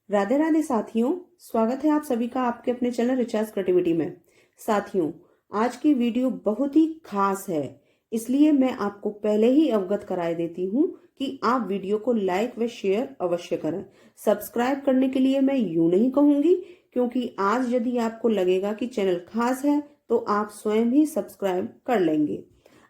राधे राधे साथियों, स्वागत है आप सभी का आपके अपने चैनल रिचार्ज क्रिएटिविटी में। साथियों, आज की वीडियो बहुत ही खास है, इसलिए मैं आपको पहले ही अवगत कराए देती हूँ कि आप वीडियो को लाइक व शेयर अवश्य करें। सब्सक्राइब करने के लिए मैं यूं नहीं कहूंगी, क्योंकि आज यदि आपको लगेगा कि चैनल खास है तो आप स्वयं ही सब्सक्राइब कर लेंगे।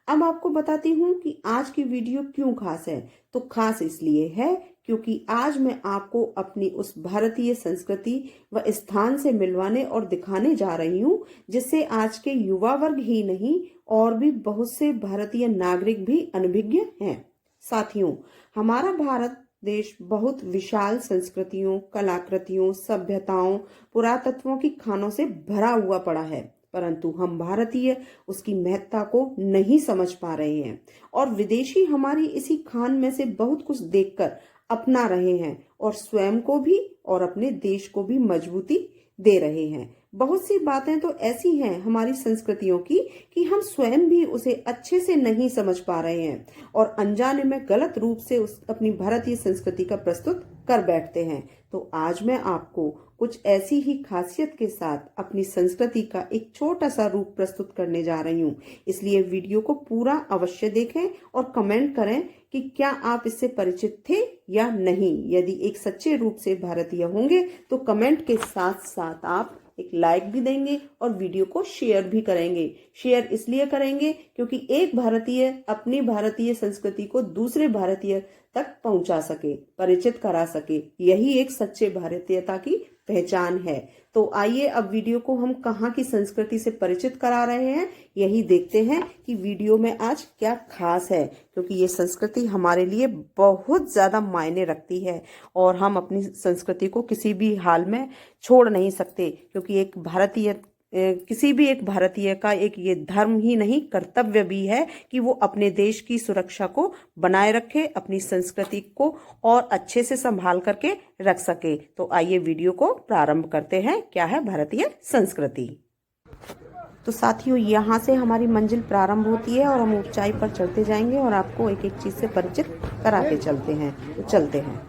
अब आपको बताती हूँ कि आज की वीडियो क्यों खास है। तो खास इसलिए है क्योंकि आज मैं आपको अपनी उस भारतीय संस्कृति व स्थान से मिलवाने और दिखाने जा रही हूँ, जिससे आज के युवा वर्ग ही नहीं और भी बहुत से भारतीय नागरिक भी अनभिज्ञ हैं। साथियों, हमारा भारत देश बहुत विशाल संस्कृतियों, कलाकृतियों, सभ्यताओं, पुरातत्वों की खानों से भरा हुआ पड़ा है, परंतु हम भारतीय उसकी महत्ता को नहीं समझ पा रहे हैं और विदेशी हमारी इसी खान में से बहुत कुछ देखकर अपना रहे हैं और स्वयं को भी और अपने देश को भी मजबूती दे रहे हैं। बहुत सी बातें तो ऐसी हैं हमारी संस्कृतियों की कि हम स्वयं भी उसे अच्छे से नहीं समझ पा रहे हैं और अनजाने में गलत रूप से उस अपनी भारतीय संस्कृति का प्रस्तुत कर बैठते हैं। तो आज मैं आपको कुछ ऐसी ही खासियत के साथ अपनी संस्कृति का एक छोटा सा रूप प्रस्तुत करने जा रही हूँ, इसलिए वीडियो को पूरा अवश्य देखें और कमेंट करें कि क्या आप इससे परिचित थे या नहीं। यदि एक सच्चे रूप से भारतीय होंगे तो कमेंट के साथ साथ आप एक लाइक भी देंगे और वीडियो को शेयर भी करेंगे। शेयर इसलिए करेंगे क्योंकि एक भारतीय अपनी भारतीय संस्कृति को दूसरे भारतीय तक पहुंचा सके, परिचित करा सके। यही एक सच्चे भारतीयता की पहचान है। तो आइए अब वीडियो को हम कहाँ की संस्कृति से परिचित करा रहे हैं, यही देखते हैं कि वीडियो में आज क्या खास है, क्योंकि ये संस्कृति हमारे लिए बहुत ज्यादा मायने रखती है और हम अपनी संस्कृति को किसी भी हाल में छोड़ नहीं सकते, क्योंकि एक भारतीय किसी भी एक भारतीय का एक ये धर्म ही नहीं कर्तव्य भी है कि वो अपने देश की सुरक्षा को बनाए रखे, अपनी संस्कृति को और अच्छे से संभाल करके रख सके। तो आइए वीडियो को प्रारंभ करते हैं। क्या है भारतीय संस्कृति। तो साथियों, यहाँ से हमारी मंजिल प्रारंभ होती है और हम ऊंचाई पर चढ़ते जाएंगे और आपको एक एक चीज से परिचित कराते चलते हैं। तो चलते हैं।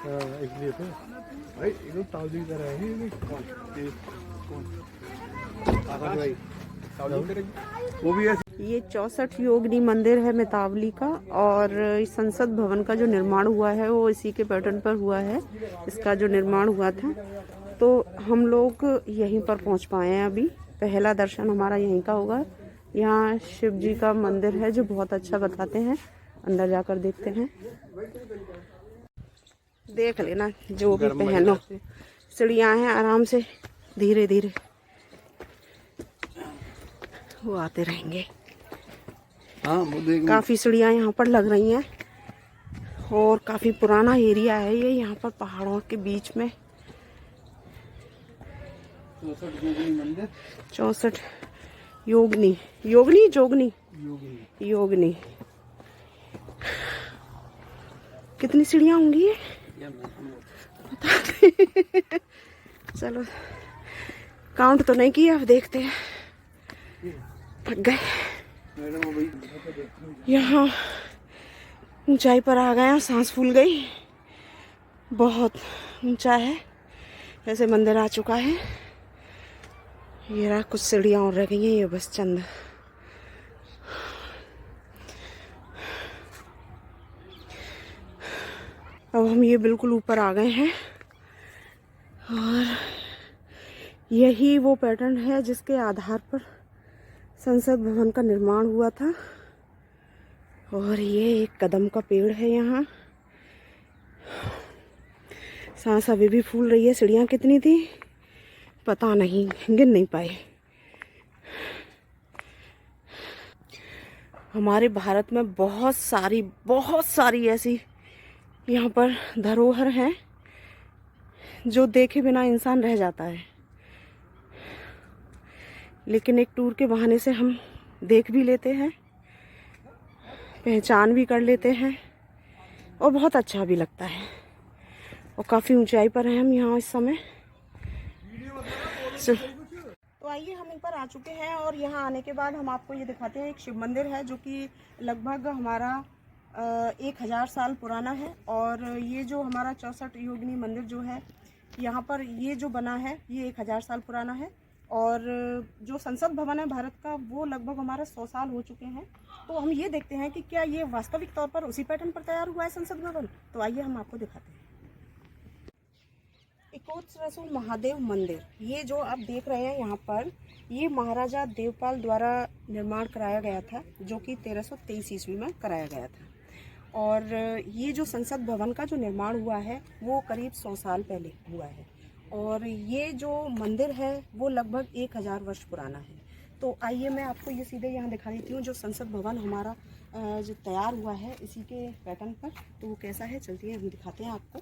इसलिए तो भाई एकदम ताज़ी तरह है ये कौन आकाश भाई वो भी है। ये 64 योगिनी मंदिर है मितावली का और संसद भवन का जो निर्माण हुआ है वो इसी के पैटर्न पर हुआ है। इसका जो निर्माण हुआ था तो हम लोग यहीं पर पहुंच पाए हैं। अभी पहला दर्शन हमारा यहीं का होगा। यहाँ शिव जी का मंदिर है जो बहुत अच्छा बताते हैं। अंदर जाकर देखते हैं। देख लेना जो भी पहनो। सीढ़ियाँ हैं, आराम से धीरे धीरे वो आते रहेंगे। काफी सीढ़ियाँ यहाँ पर लग रही हैं और काफी पुराना एरिया है ये। यहाँ पर पहाड़ों के बीच में 64 योगिनी योगिनी जोगनी योगिनी। कितनी सीढ़ियाँ होंगी ये? चलो काउंट तो नहीं किया, अब देखते हैं। थक गए। यहाँ ऊंचाई पर आ गए और सांस फूल गई। बहुत ऊंचा है, ऐसे मंदिर आ चुका है। ये रहा, कुछ सीढ़ियाँ और रह गई हैं, ये बस चंद। अब हम ये बिल्कुल ऊपर आ गए हैं और यही वो पैटर्न है जिसके आधार पर संसद भवन का निर्माण हुआ था। और ये एक कदम का पेड़ है। यहाँ सांस अभी भी फूल रही है। सीढ़ियाँ कितनी थी पता नहीं, गिन नहीं पाए। हमारे भारत में बहुत सारी ऐसी यहाँ पर धरोहर हैं जो देखे बिना इंसान रह जाता है, लेकिन एक टूर के बहाने से हम देख भी लेते हैं, पहचान भी कर लेते हैं और बहुत अच्छा भी लगता है। और काफ़ी ऊंचाई पर हैं हम यहाँ इस समय। तो आइए हम ऊपर आ चुके हैं और यहाँ आने के बाद हम आपको ये दिखाते हैं। एक शिव मंदिर है जो कि लगभग हमारा 1000 साल पुराना है। और ये जो हमारा 64 योगिनी मंदिर जो है यहाँ पर ये जो बना है ये 1000 साल पुराना है। और जो संसद भवन है भारत का वो लगभग हमारा 100 साल हो चुके हैं। तो हम ये देखते हैं कि क्या ये वास्तविक तौर पर उसी पैटर्न पर तैयार हुआ है संसद भवन। तो आइए हम आपको दिखाते हैं। इकोत्सव महादेव मंदिर, ये जो आप देख रहे हैं यहाँ पर, ये महाराजा देवपाल द्वारा निर्माण कराया गया था जो कि 1323 ईस्वी में कराया गया था। और ये जो संसद भवन का जो निर्माण हुआ है वो करीब 100 साल पहले हुआ है। और ये जो मंदिर है वो लगभग 1000 वर्ष पुराना है। तो आइए मैं आपको ये सीधे यहाँ दिखा देती हूँ जो संसद भवन हमारा जो तैयार हुआ है इसी के पैटर्न पर। तो वो कैसा है चलती है हम दिखाते हैं आपको।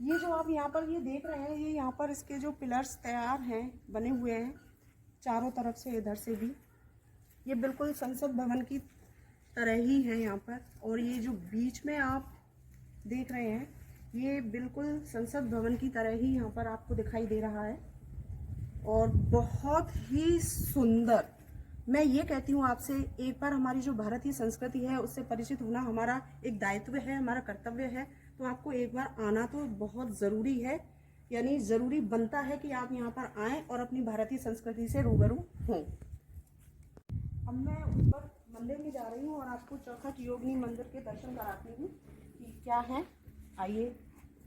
ये जो आप यहाँ पर ये देख रहे हैं, ये यहाँ पर इसके जो पिलर्स तैयार हैं बने हुए हैं चारों तरफ से, इधर से भी, ये बिल्कुल संसद भवन की तरह ही है यहाँ पर। और ये जो बीच में आप देख रहे हैं ये बिल्कुल संसद भवन की तरह ही यहाँ पर आपको दिखाई दे रहा है। और बहुत ही सुंदर, मैं ये कहती हूँ आपसे, एक बार हमारी जो भारतीय संस्कृति है उससे परिचित होना हमारा एक दायित्व है, हमारा कर्तव्य है। तो आपको एक बार आना तो बहुत ज़रूरी है, यानी ज़रूरी बनता है कि आप यहाँ पर आएँ और अपनी भारतीय संस्कृति से रूबरू हों। अब मैं ऊपर मंदिर में जा रही हूँ और आपको चौखट योगिनी मंदिर के दर्शन कराती हूँ कि क्या है। आइए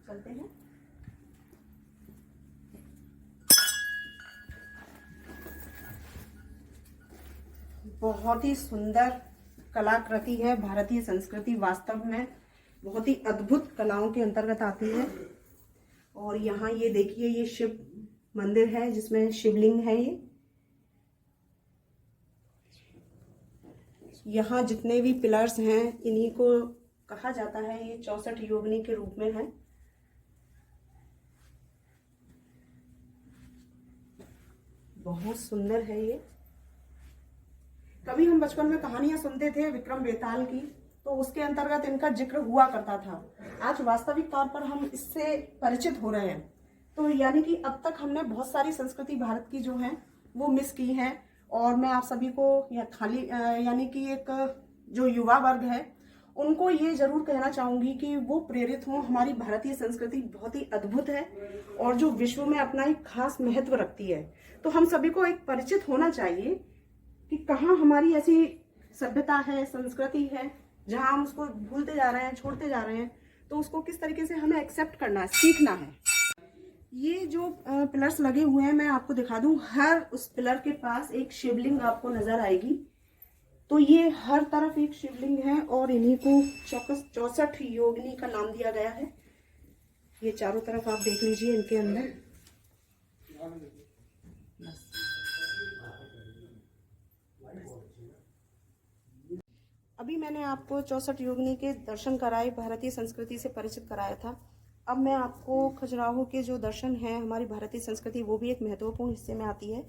चलते हैं। बहुत ही सुंदर कलाकृति है। भारतीय संस्कृति वास्तव में बहुत ही अद्भुत कलाओं के अंतर्गत आती है। और यहाँ ये देखिए, ये शिव मंदिर है जिसमें शिवलिंग है। ये यहाँ जितने भी पिलर्स हैं इन्हीं को कहा जाता है, ये 64 योगिनी के रूप में है। बहुत सुंदर है ये। कभी हम बचपन में कहानियां सुनते थे विक्रम बेताल की, तो उसके अंतर्गत इनका जिक्र हुआ करता था। आज वास्तविक तौर पर हम इससे परिचित हो रहे हैं। तो यानी कि अब तक हमने बहुत सारी संस्कृति भारत की जो है वो मिस की है। और मैं आप सभी को या खाली यानी कि एक जो युवा वर्ग है उनको ये जरूर कहना चाहूँगी कि वो प्रेरित हों। हमारी भारतीय संस्कृति बहुत ही अद्भुत है और जो विश्व में अपना एक खास महत्व रखती है। तो हम सभी को एक परिचित होना चाहिए कि कहाँ हमारी ऐसी सभ्यता है, संस्कृति है, जहाँ हम उसको भूलते जा रहे हैं, छोड़ते जा रहे हैं। तो उसको किस तरीके से हमें एक्सेप्ट करना है, सीखना है। ये जो पिलर्स लगे हुए हैं मैं आपको दिखा दूं, हर उस पिलर के पास एक शिवलिंग आपको नजर आएगी। तो ये हर तरफ एक शिवलिंग है और इन्हीं को 64 योगिनी का नाम दिया गया है। ये चारों तरफ आप देख लीजिए इनके अंदर। अभी मैंने आपको 64 योगिनी के दर्शन कराए, भारतीय संस्कृति से परिचित कराया था। अब मैं आपको खजुराहो के जो दर्शन हैं, हमारी भारतीय संस्कृति, वो भी एक महत्वपूर्ण हिस्से में आती है।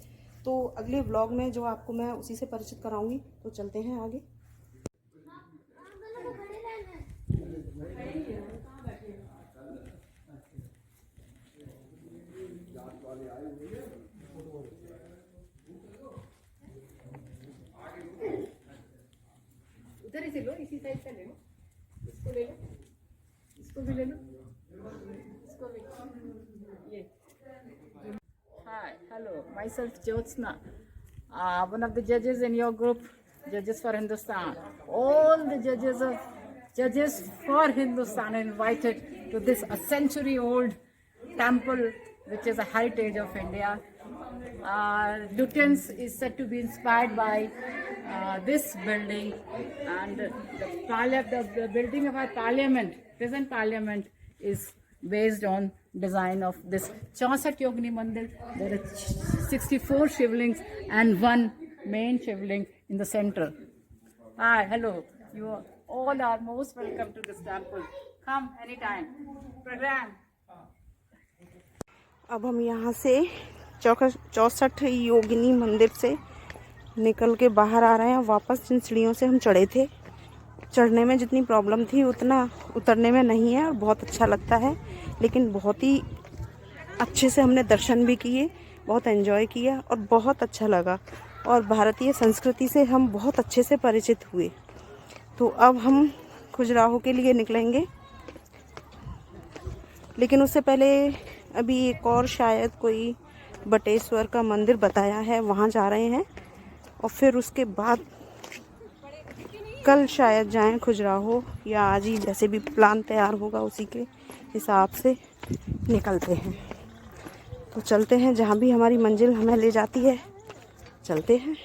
तो अगले व्लॉग में जो आपको मैं उसी से परिचित कराऊंगी। तो चलते हैं आगे। उधर ही से लो, इसी साइड से ले लो। इसको ले लो, इसको भी ले लो, इसको भी। ये Hi, hello, myself Jyotsna, one of the judges in your group, Judges for Hindustan. All the judges for Hindustan are invited to this a century-old temple, which is a heritage of India. Lutyens is said to be inspired by this building, and the building of our parliament, present parliament, is based on design of this 64 Yogini Mandir. There are 64 shivlings and one main shivling in the center. Hi, hello. You all are most welcome to this temple. Come anytime. Program. अब हम यहाँ से 64 योगिनी मंदिर से निकल के बाहर आ रहे हैं वापस जिन सीढ़ियों से हम चढ़े थे। चढ़ने में जितनी प्रॉब्लम थी उतना उतरने में नहीं है और बहुत अच्छा लगता है। लेकिन बहुत ही अच्छे से हमने दर्शन भी किए, बहुत एंजॉय किया और बहुत अच्छा लगा और भारतीय संस्कृति से हम बहुत अच्छे से परिचित हुए। तो अब हम खजुराहो के लिए निकलेंगे, लेकिन उससे पहले अभी एक और शायद कोई बटेश्वर का मंदिर बताया है, वहाँ जा रहे हैं और फिर उसके बाद कल शायद जाएं खजुराहो या आज ही, जैसे भी प्लान तैयार होगा उसी के हिसाब से निकलते हैं। तो चलते हैं, जहाँ भी हमारी मंजिल हमें ले जाती है चलते हैं।